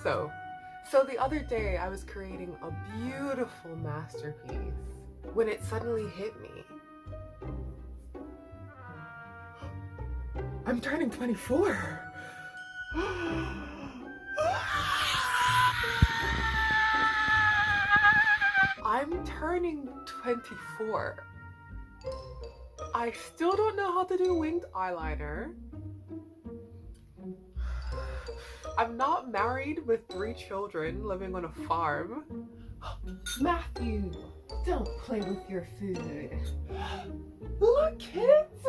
So the other day I was creating a beautiful masterpiece when it suddenly hit me. I'm turning 24. I'm turning 24. I still don't know how to do winged eyeliner. I'm not married with 3 children living on a farm. Matthew, don't play with your food. Look, kids!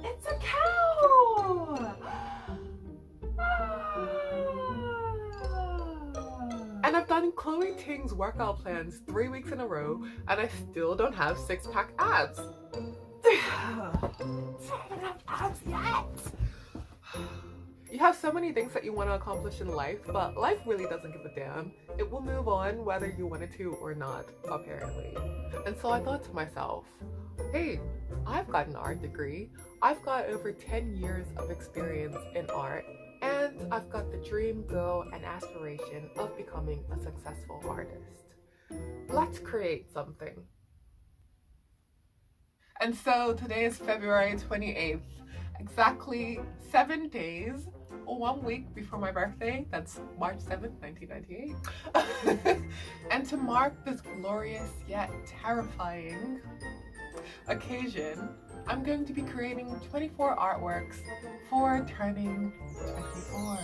It's a cow! And I've done Chloe Ting's workout plans 3 weeks in a row, and I still don't have 6-pack abs. I don't have abs yet. You have so many things that you want to accomplish in life, but life really doesn't give a damn. It will move on whether you want it to or not, apparently. And so I thought to myself, hey, I've got an art degree. I've got over 10 years of experience in art, and I've got the dream, goal, and aspiration of becoming a successful artist. Let's create something. And so today is February 28th, exactly 7 days, 1 week before my birthday. That's March 7th, 1998. And to mark this glorious yet terrifying occasion, I'm going to be creating 24 artworks for turning 24.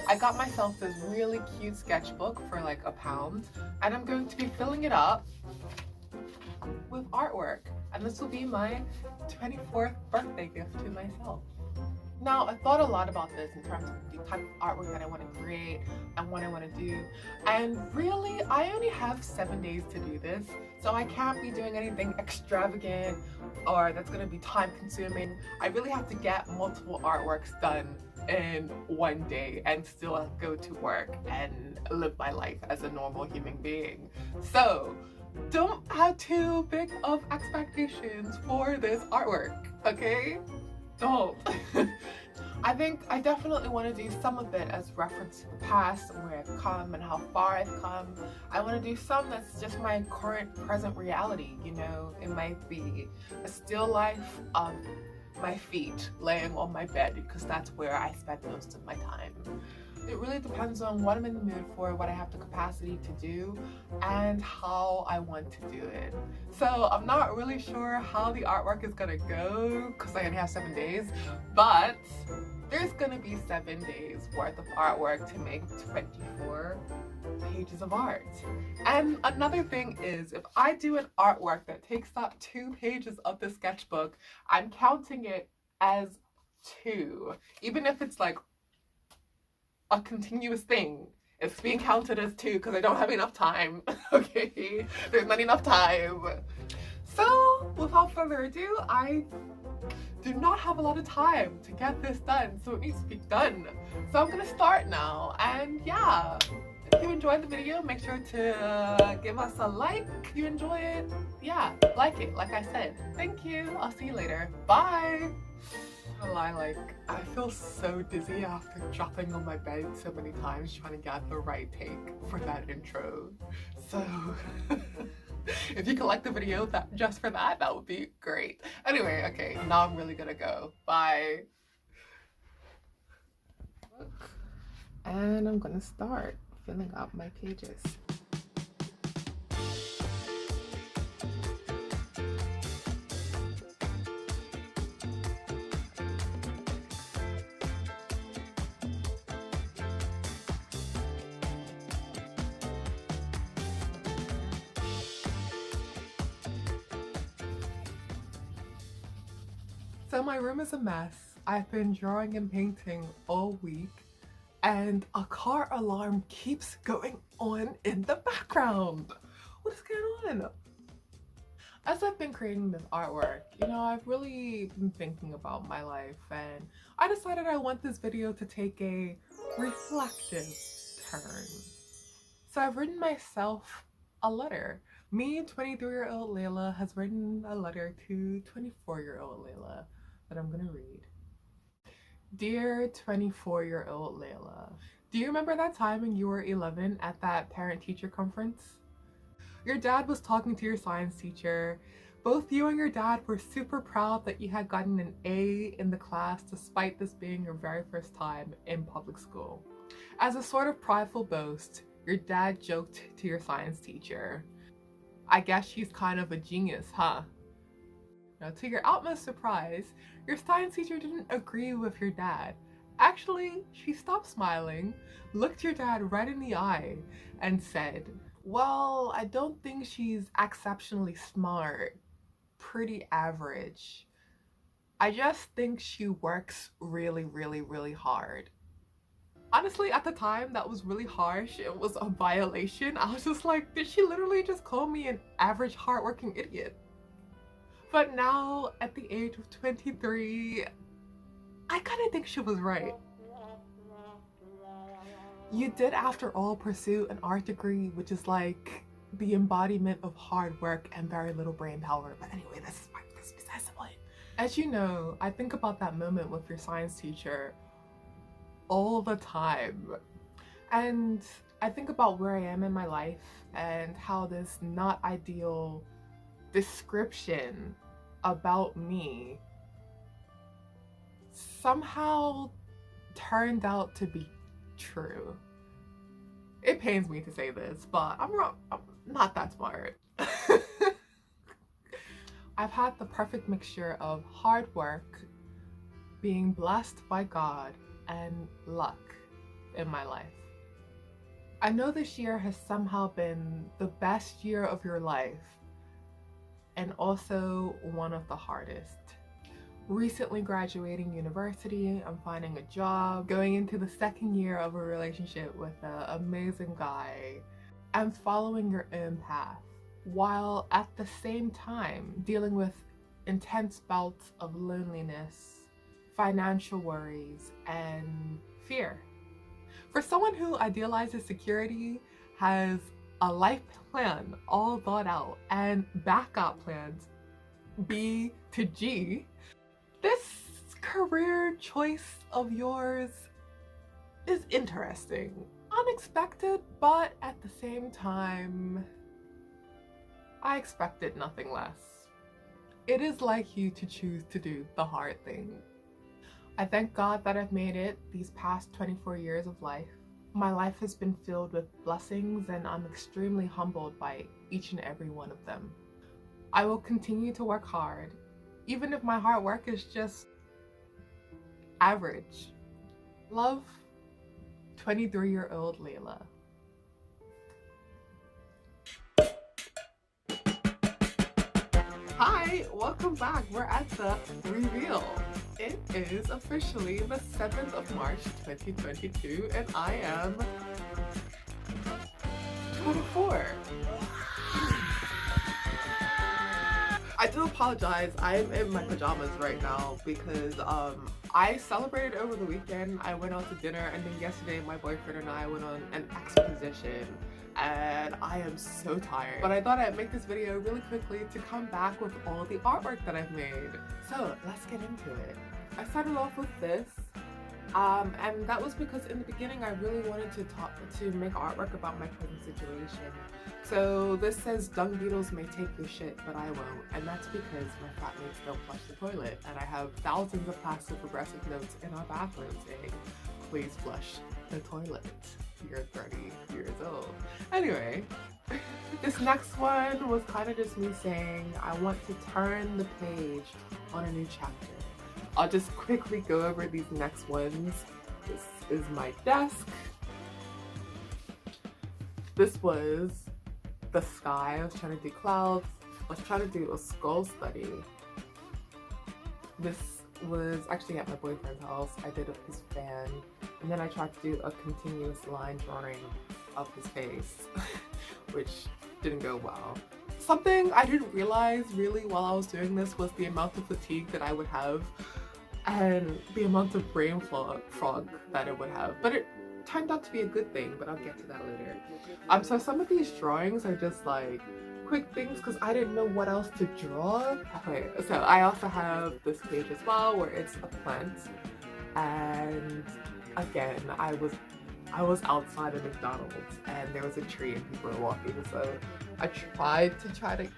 I got myself this really cute sketchbook for like £1, and I'm going to be filling it up with artwork. And this will be my 24th birthday gift to myself. Now, I thought a lot about this in terms of the type of artwork that I want to create and what I want to do. And really, I only have 7 days to do this, so I can't be doing anything extravagant or that's going to be time consuming. I really have to get multiple artworks done in 1 day and still go to work and live my life as a normal human being. So, don't have too big of expectations for this artwork, okay? Don't. I think I definitely want to do some of it as reference to the past, where I've come and how far I've come. I want to do some that's just my current present reality, you know. It might be a still life of my feet laying on my bed, because that's where I spend most of my time. It really depends on what I'm in the mood for, what I have the capacity to do, and how I want to do it. So I'm not really sure how the artwork is gonna go because I only have 7 days, but there's gonna be 7 days worth of artwork to make 24 pages of art. And another thing is, if I do an artwork that takes up 2 pages of the sketchbook, I'm counting it as 2, even if it's like a continuous thing. It's being counted as 2 because I don't have enough time. Okay, there's not enough time. So without further ado, I do not have a lot of time to get this done, so it needs to be done. So I'm gonna start now, and yeah, if you enjoyed the video, make sure to give us a like. If you enjoy it, yeah, like it, like I said. Thank you, I'll see you later, bye. I feel so dizzy after dropping on my bed so many times trying to get the right take for that intro. So if you could like the video just for that, that would be great. Anyway, okay, now I'm really gonna go. Bye. And I'm gonna start filling out my pages. So my room is a mess. I've been drawing and painting all week, and a car alarm keeps going on in the background. What is going on? As I've been creating this artwork, you know, I've really been thinking about my life, and I decided I want this video to take a reflective turn. So I've written myself a letter. Me, 23-year-old Layla, has written a letter to 24-year-old Layla that I'm gonna read. Dear 24-year-old Layla, Do you remember that time when you were 11 at that parent-teacher conference? Your dad was talking to your science teacher. Both you and your dad were super proud that you had gotten an A in the class despite this being your very first time in public school. As a sort of prideful boast, your dad joked to your science teacher, "I guess she's kind of a genius, huh?" Now, to your utmost surprise, your science teacher didn't agree with your dad. Actually, she stopped smiling, looked your dad right in the eye, and said, "Well, I don't think she's exceptionally smart. Pretty average. I just think she works really, really, really hard." Honestly, at the time, that was really harsh. It was a violation. I was just like, did she literally just call me an average, hardworking idiot? But now, at the age of 23, I kind of think she was right. You did, after all, pursue an art degree, which is like the embodiment of hard work and very little brain power. But anyway, this is besides the point. As you know, I think about that moment with your science teacher all the time. And I think about where I am in my life and how this not ideal description about me somehow turned out to be true. It pains me to say this, but I'm not that smart. I've had the perfect mixture of hard work, being blessed by God, and luck in my life. I know this year has somehow been the best year of your life, and also one of the hardest. Recently graduating university, I'm finding a job, going into the second year of a relationship with an amazing guy, and following your own path, while at the same time dealing with intense bouts of loneliness, financial worries, and fear. For someone who idealizes security, has a life plan all thought out, and backup plans B to G, this career choice of yours is interesting. Unexpected, but at the same time, I expected nothing less. It is like you to choose to do the hard thing. I thank God that I've made it these past 24 years of life. My life has been filled with blessings, and I'm extremely humbled by each and every one of them. I will continue to work hard, even if my hard work is just average. Love, 23-year-old Layla. Hi, welcome back. We're at the reveal. It is officially the 7th of March 2022, and I am 24. I do apologize. I'm in my pajamas right now because I celebrated over the weekend. I went out to dinner, and then yesterday my boyfriend and I went on an exposition, and I am so tired. But I thought I'd make this video really quickly to come back with all the artwork that I've made. So let's get into it. I started off with this. And that was because in the beginning I really wanted to make artwork about my present situation. So this says, "Dung beetles may take your shit, but I won't," and that's because my flatmates don't flush the toilet, and I have thousands of passive aggressive notes in our bathroom saying, "Please flush the toilet. You're 30 years old." Anyway, this next one was kind of just me saying I want to turn the page on a new chapter. I'll just quickly go over these next ones. This is my desk. This was the sky. I was trying to do clouds. I was trying to do a skull study. This was actually at my boyfriend's house. I did his fan, and then I tried to do a continuous line drawing of his face, which didn't go well. Something I didn't realize really while I was doing this was the amount of fatigue that I would have and the amount of brain fog that it would have. But it turned out to be a good thing, but I'll get to that later. So some of these drawings are just like quick things because I didn't know what else to draw. Okay, so I also have this page as well where it's a plant, and again I was I was outside of McDonald's and there was a tree and people were walking, so I tried to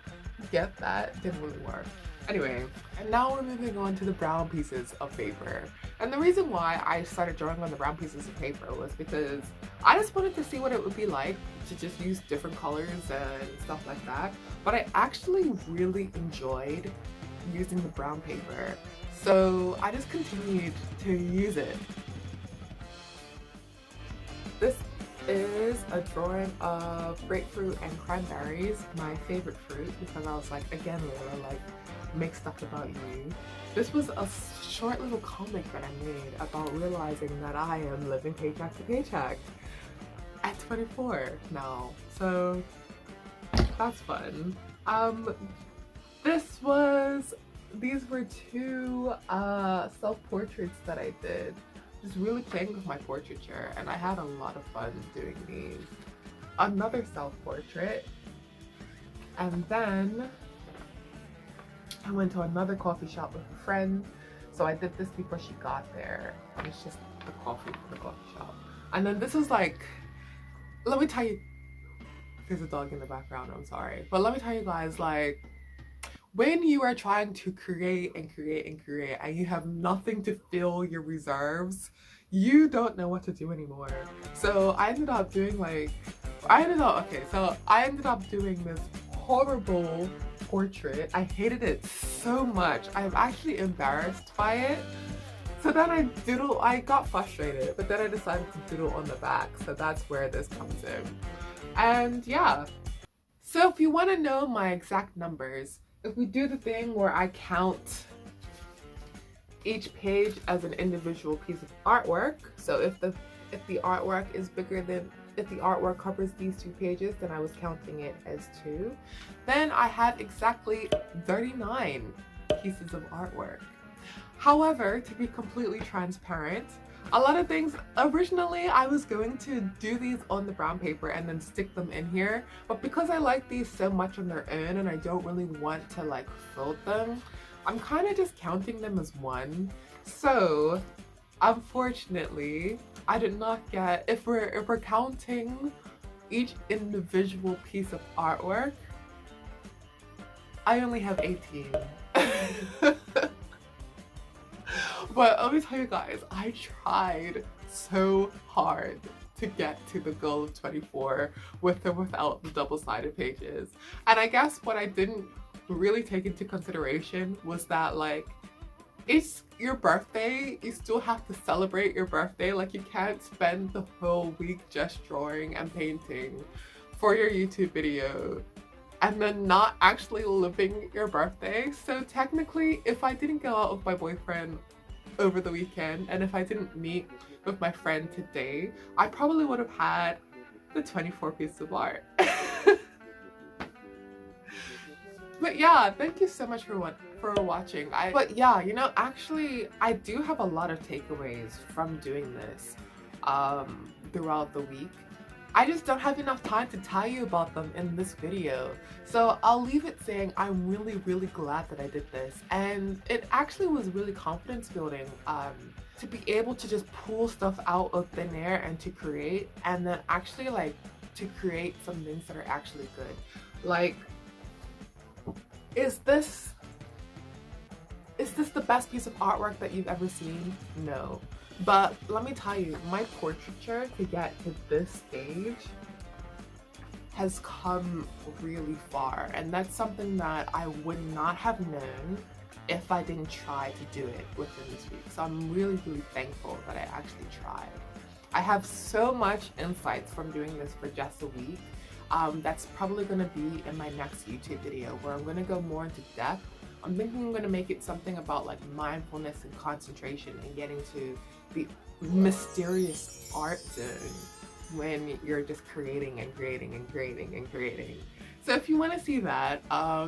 get that. Didn't really work. Anyway, and now we're moving on to the brown pieces of paper. And the reason why I started drawing on the brown pieces of paper was because I just wanted to see what it would be like to just use different colors and stuff like that. But I actually really enjoyed using the brown paper, so I just continued to use it. This is a drawing of grapefruit and cranberries, my favorite fruit, because I was like, again, Layla, like, make stuff about you. This was a short little comic that I made about realizing that I am living paycheck to paycheck at 24 now, so that's fun. These were two self-portraits that I did, just really playing with my portraiture, and I had a lot of fun doing these. Another self-portrait, and then I went to another coffee shop with a friend, so I did this before she got there, and it's just the coffee from the coffee shop. And then this was like, let me tell you, there's a dog in the background, I'm sorry, but let me tell you guys, like, when you are trying to create and you have nothing to fill your reserves, you don't know what to do anymore. So I ended up doing this horrible portrait. I hated it so much. I'm actually embarrassed by it. So then I got frustrated, but then I decided to doodle on the back. So that's where this comes in. And yeah. So if you want to know my exact numbers, if we do the thing where I count each page as an individual piece of artwork, so if the artwork is bigger than, if the artwork covers these 2 pages, then I was counting it as 2. Then I have exactly 39 pieces of artwork. However, to be completely transparent, a lot of things, originally I was going to do these on the brown paper and then stick them in here, but because I like these so much on their own and I don't really want to like fill them, I'm kind of just counting them as one. So unfortunately, I did not get, if we're counting each individual piece of artwork, I only have 18. But let me tell you guys, I tried so hard to get to the goal of 24 with or without the double-sided pages. And I guess what I didn't really take into consideration was that, like, it's your birthday, you still have to celebrate your birthday. Like, you can't spend the whole week just drawing and painting for your YouTube video and then not actually living your birthday. So technically, if I didn't go out with my boyfriend over the weekend and if I didn't meet with my friend today, I probably would have had the 24 pieces of art. But yeah, thank you so much for watching. But yeah, you know, actually I do have a lot of takeaways from doing this throughout the week. I just don't have enough time to tell you about them in this video. So I'll leave it saying I'm really glad that I did this. And it actually was really confidence building to be able to just pull stuff out of thin air and to create, and then actually like to create some things that are actually good. Like, is this the best piece of artwork that you've ever seen? No. But let me tell you, my portraiture to get to this stage has come really far, and that's something that I would not have known if I didn't try to do it within this week. So I'm really thankful that I actually tried. I have so much insights from doing this for just a week. That's probably going to be in my next YouTube video where I'm going to go more into depth. I'm thinking I'm going to make it something about like mindfulness and concentration and getting to the mysterious art zone when you're just creating and creating. So if you want to see that,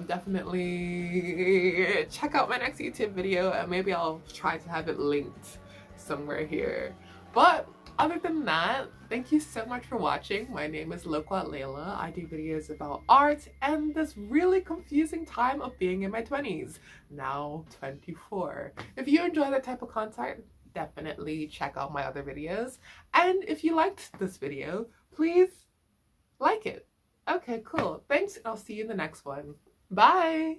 definitely check out my next YouTube video, and maybe I'll try to have it linked somewhere here. But other than that, thank you so much for watching. My name is Loquat Layla. I do videos about art and this really confusing time of being in my 20s, now 24. If you enjoy that type of content, definitely check out my other videos. And if you liked this video, please like it. Okay, cool. Thanks. I'll see you in the next one. Bye.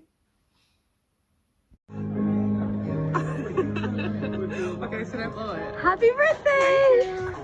Okay, should I blow it? Happy birthday!